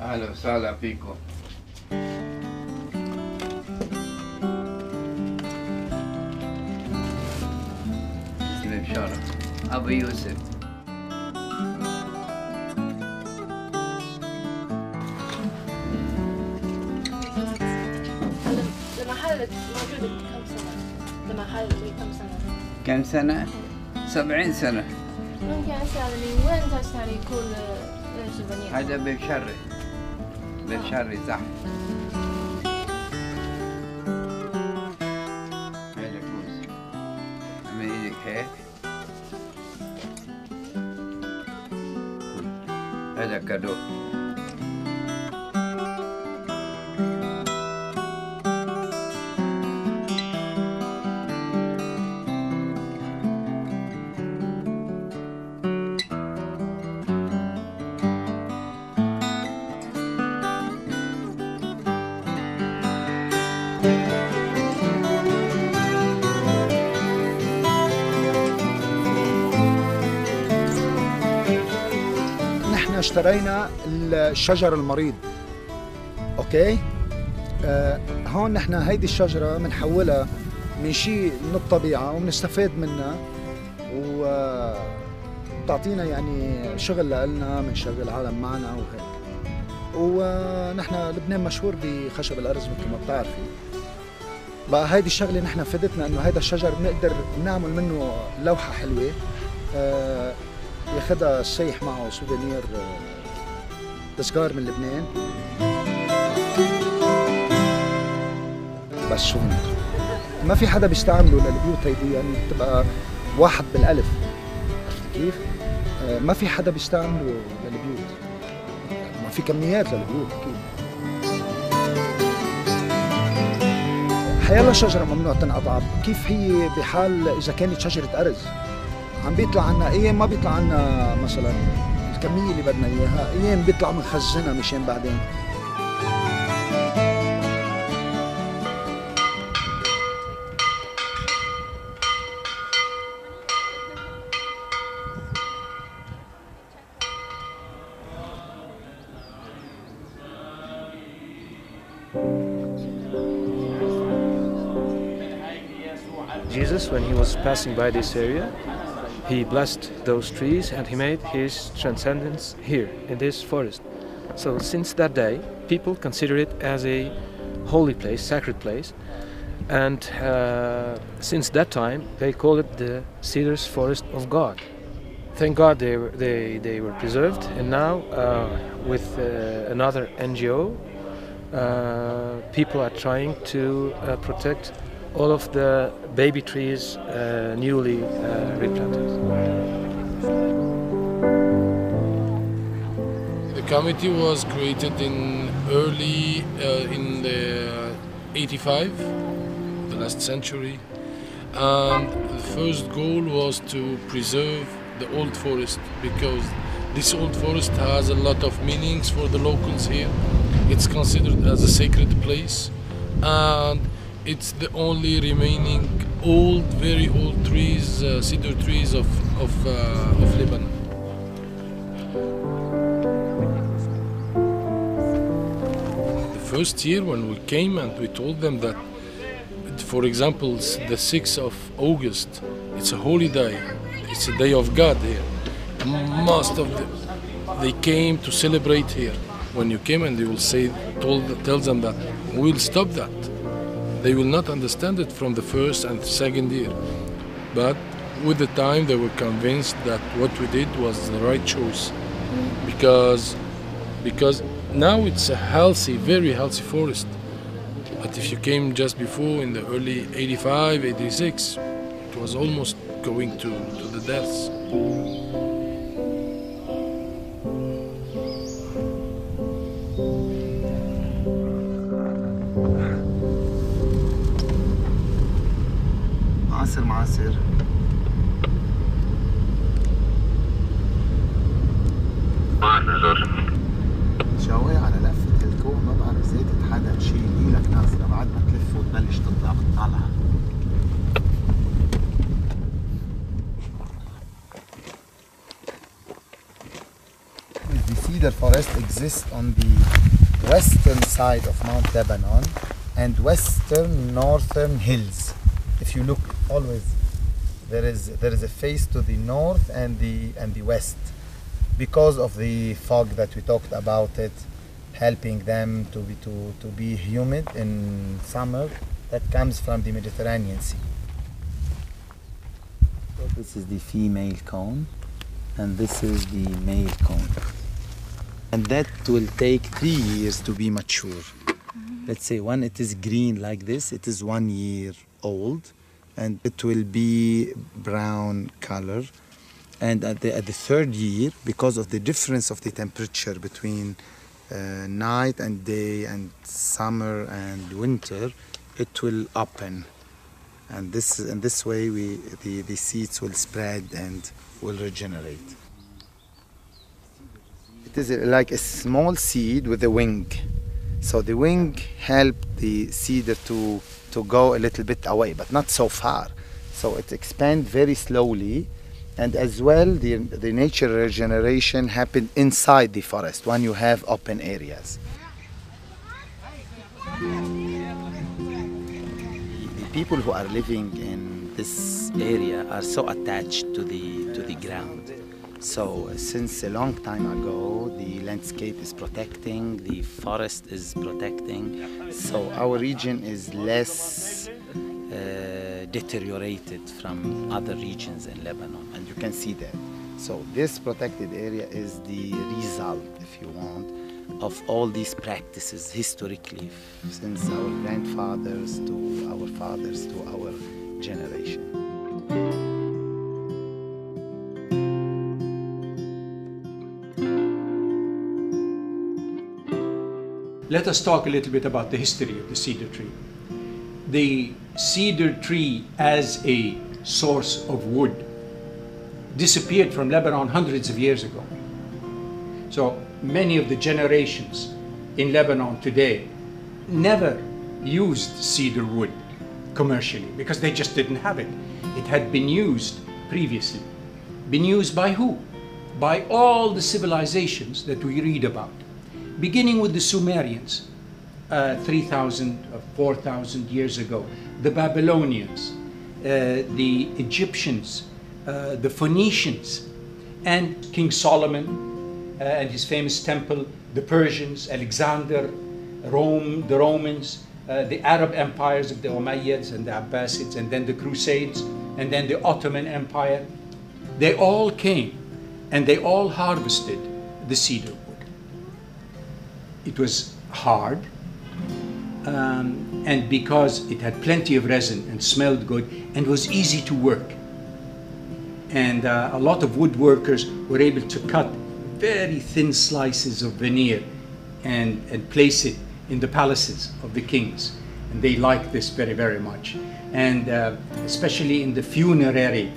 أهلا وسهلا فيكم. اسمي بشارة أبو يوسف. المحل موجود كم سنة؟ المحل كم سنة؟ كم سنة؟ 70 سنة. ممكن أسأل من وين تشتري كل سوفينير؟ هذا بشري. بشري صح. هذا كوز. من إيدك هيك. هذا كادو. اشترينا الشجر المريض. اوكي، هون نحن هيدي الشجره بنحولها من شيء من الطبيعه وبنستفاد منها وبتعطينا يعني شغل لنا، بنشغل عالم معنا وهيك. ونحن لبنان مشهور بخشب الارز مثل ما بتعرفي. بقى هيدي الشغله نحن فادتنا انه هيدا الشجر بنقدر نعمل منه لوحه حلوه، ياخدها السيح معه سوفينير، تذكار من لبنان. بس سوفينير ما في حدا بيستعمله للبيوت هيدي، يعني بتبقى واحد بالألف، عرفت كيف؟ ما في حدا بيستعمله للبيوت، ما في كميات للبيوت أكيد. حيالله شجرة ممنوع تنقطع، كيف هي بحال إذا كانت شجرة أرز عم بيطلع عنا ايام ما بيطلع عنا مثلا الكميه اللي بدنا اياها، ايام بيطلع بنخزنها مشان بعدين. Jesus, when he was passing by this area, he blessed those trees and he made his transcendence here in this forest. So since that day, people consider it as a holy place, sacred place, and since that time they call it the Cedars Forest of God. Thank God they were preserved, and now with another NGO, people are trying to protect all of the baby trees newly replanted. The committee was created in the 85, the last century, and the first goal was to preserve the old forest, because this old forest has a lot of meanings for the locals here. It's considered as a sacred place, and it's the only remaining old, very old trees, cedar trees of Lebanon. The first year when we came and we told them that, for example, the 6th of August, it's a holy day, it's a day of God here. Most of them, they came to celebrate here. When you came and they will say, tell them that we'll stop that. They will not understand it from the first and second year. But with the time they were convinced that what we did was the right choice. Because now it's a healthy, very healthy forest. But if you came just before in the early 85, 86, it was almost going to the deaths. معاصر شوي على لفة الكوع، ما بعرف زيتت حدا تشيل ايدك نازلة بعد ما تلف وتبلش تطلع بتطلعها. هذه cedar forest exists on the western side of Mount Lebanon and western northern hills. If you look always, there is a face to the north and the west, because of the fog that we talked about it, helping them to be humid in summer. That comes from the Mediterranean Sea. So this is the female cone, and this is the male cone. And that will take 3 years to be mature. Let's say when it is green like this, it is 1 year old, and it will be brown color. And at the 3rd year, because of the difference of the temperature between night and day and summer and winter, it will open. And this way the seeds will spread and will regenerate. It is like a small seed with a wing. So the wing helps the cedar to go a little bit away, but not so far. So it expands very slowly, and as well the nature regeneration happens inside the forest when you have open areas. The people who are living in this area are so attached to the ground. So since a long time ago, the landscape is protecting, the forest is protecting, so our region is less deteriorated from other regions in Lebanon, and you can see that. So this protected area is the result, if you want, of all these practices historically, since our grandfathers to our fathers to our generation. Let us talk a little bit about the history of the cedar tree. The cedar tree as a source of wood disappeared from Lebanon hundreds of years ago. So many of the generations in Lebanon today never used cedar wood commercially because they just didn't have it. It had been used previously. Been used by who? By all the civilizations that we read about. Beginning with the Sumerians, 3,000 or 4,000 years ago, the Babylonians, the Egyptians, the Phoenicians, and King Solomon and his famous temple, the Persians, Alexander, Rome, the Romans, the Arab empires of the Umayyads and the Abbasids, and then the Crusades, and then the Ottoman Empire. They all came and they all harvested the cedar wood. It was hard, and because it had plenty of resin and smelled good and was easy to work. And a lot of woodworkers were able to cut very thin slices of veneer and place it in the palaces of the kings. And they liked this very, very much. And especially in the funerary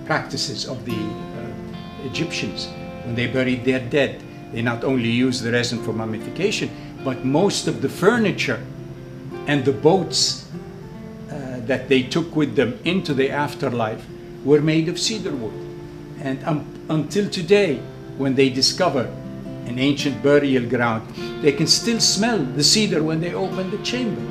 practices of the Egyptians, when they buried their dead, they not only used the resin for mummification, but most of the furniture and the boats that they took with them into the afterlife were made of cedar wood. And until today, when they discover an ancient burial ground, they can still smell the cedar when they open the chamber.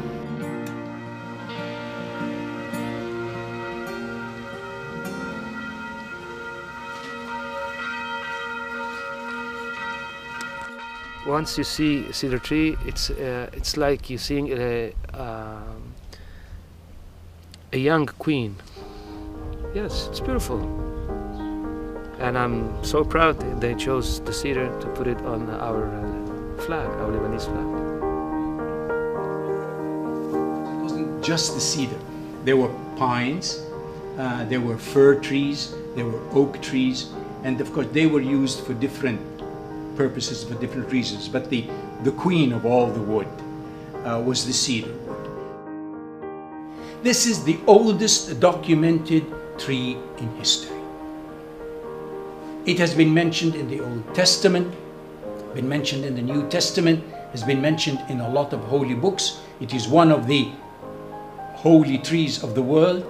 Once you see a cedar tree, it's like you're seeing a young queen. Yes, it's beautiful. And I'm so proud that they chose the cedar to put it on our flag, our Lebanese flag. It wasn't just the cedar. There were pines, there were fir trees, there were oak trees, and of course they were used for different purposes, for different reasons. But the queen of all the wood was the cedar wood. This is the oldest documented tree in history. It has been mentioned in the Old Testament, been mentioned in the New Testament, has been mentioned in a lot of holy books. It is one of the holy trees of the world.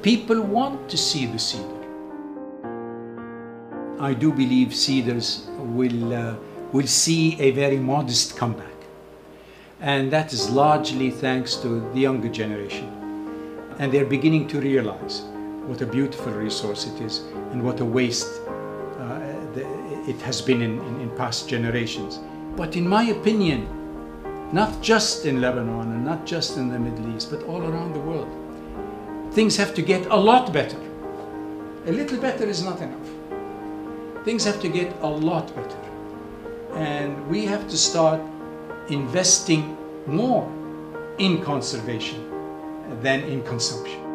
People want to see the cedar. I do believe Cedars will see a very modest comeback. And that is largely thanks to the younger generation. And they're beginning to realize what a beautiful resource it is and what a waste it has been in past generations. But in my opinion, not just in Lebanon and not just in the Middle East, but all around the world, things have to get a lot better. A little better is not enough. Things have to get a lot better. And we have to start investing more in conservation than in consumption.